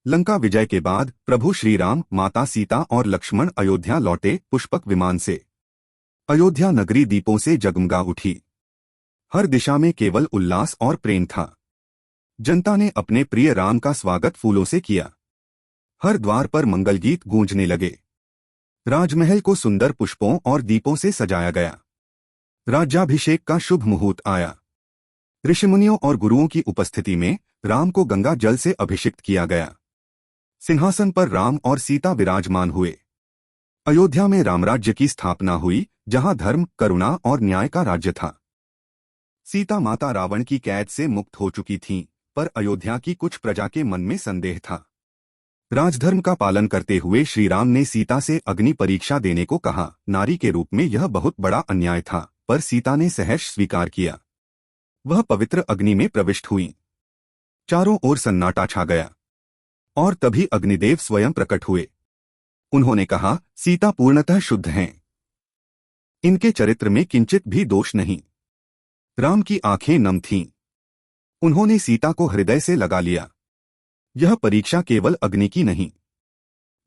लंका विजय के बाद प्रभु श्री राम, माता सीता और लक्ष्मण अयोध्या लौटे पुष्पक विमान से। अयोध्या नगरी दीपों से जगमगा उठी। हर दिशा में केवल उल्लास और प्रेम था। जनता ने अपने प्रिय राम का स्वागत फूलों से किया। हर द्वार पर मंगलगीत गूंजने लगे। राजमहल को सुंदर पुष्पों और दीपों से सजाया गया। राज्याभिषेक का शुभ मुहूर्त आया। ऋषिमुनियों और गुरुओं की उपस्थिति में राम को गंगा जल से अभिषिक्त किया गया। सिंहासन पर राम और सीता विराजमान हुए। अयोध्या में रामराज्य की स्थापना हुई, जहां धर्म, करुणा और न्याय का राज्य था। सीता माता रावण की कैद से मुक्त हो चुकी थीं, पर अयोध्या की कुछ प्रजा के मन में संदेह था। राजधर्म का पालन करते हुए श्री राम ने सीता से अग्नि परीक्षा देने को कहा। नारी के रूप में यह बहुत बड़ा अन्याय था, पर सीता ने सहर्ष स्वीकार किया। वह पवित्र अग्नि में प्रविष्ट हुई। चारों ओर सन्नाटा छा गया, और तभी अग्निदेव स्वयं प्रकट हुए। उन्होंने कहा, सीता पूर्णतः शुद्ध हैं। इनके चरित्र में किंचित भी दोष नहीं। राम की आंखें नम थीं। उन्होंने सीता को हृदय से लगा लिया। यह परीक्षा केवल अग्नि की नहीं,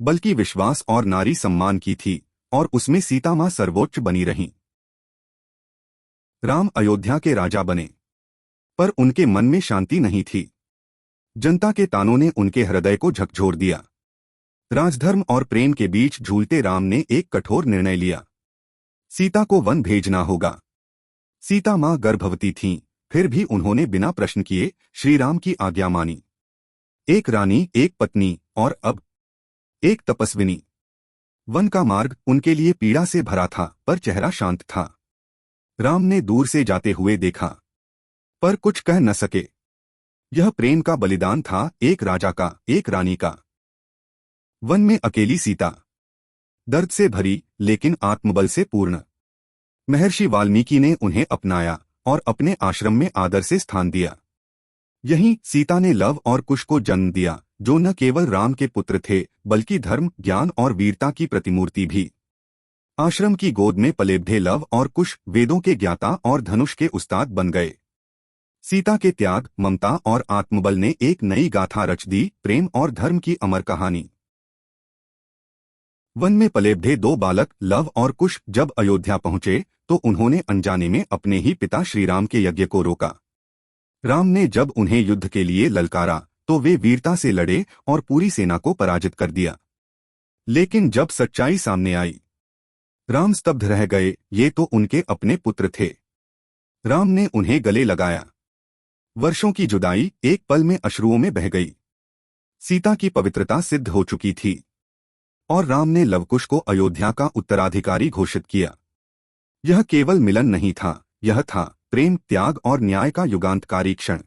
बल्कि विश्वास और नारी सम्मान की थी, और उसमें सीता मां सर्वोच्च बनी रहीं। राम अयोध्या के राजा बने, पर उनके मन में शांति नहीं थी। जनता के तानों ने उनके हृदय को झकझोर दिया। राजधर्म और प्रेम के बीच झूलते राम ने एक कठोर निर्णय लिया। सीता को वन भेजना होगा। सीता मां गर्भवती थीं, फिर भी उन्होंने बिना प्रश्न किए श्री राम की आज्ञा मानी। एक रानी, एक पत्नी और अब एक तपस्विनी। वन का मार्ग उनके लिए पीड़ा से भरा था, पर चेहरा शांत था। राम ने दूर से जाते हुए देखा, पर कुछ कह न सके। यह प्रेम का बलिदान था, एक राजा का, एक रानी का। वन में अकेली सीता, दर्द से भरी लेकिन आत्मबल से पूर्ण। महर्षि वाल्मीकि ने उन्हें अपनाया और अपने आश्रम में आदर से स्थान दिया। यहीं सीता ने लव और कुश को जन्म दिया, जो न केवल राम के पुत्र थे, बल्कि धर्म, ज्ञान और वीरता की प्रतिमूर्ति भी। आश्रम की गोद में पले लव और कुश वेदों के ज्ञाता और धनुष के उस्ताद बन गए। सीता के त्याग, ममता और आत्मबल ने एक नई गाथा रच दी, प्रेम और धर्म की अमर कहानी। वन में पले दो बालक लव और कुश जब अयोध्या पहुंचे, तो उन्होंने अनजाने में अपने ही पिता श्रीराम के यज्ञ को रोका। राम ने जब उन्हें युद्ध के लिए ललकारा, तो वे वीरता से लड़े और पूरी सेना को पराजित कर दिया। लेकिन जब सच्चाई सामने आई, राम स्तब्ध रह गए। ये तो उनके अपने पुत्र थे। राम ने उन्हें गले लगाया। वर्षों की जुदाई एक पल में अश्रुओं में बह गई। सीता की पवित्रता सिद्ध हो चुकी थी, और राम ने लवकुश को अयोध्या का उत्तराधिकारी घोषित किया। यह केवल मिलन नहीं था, यह था प्रेम, त्याग और न्याय का युगांतकारी क्षण।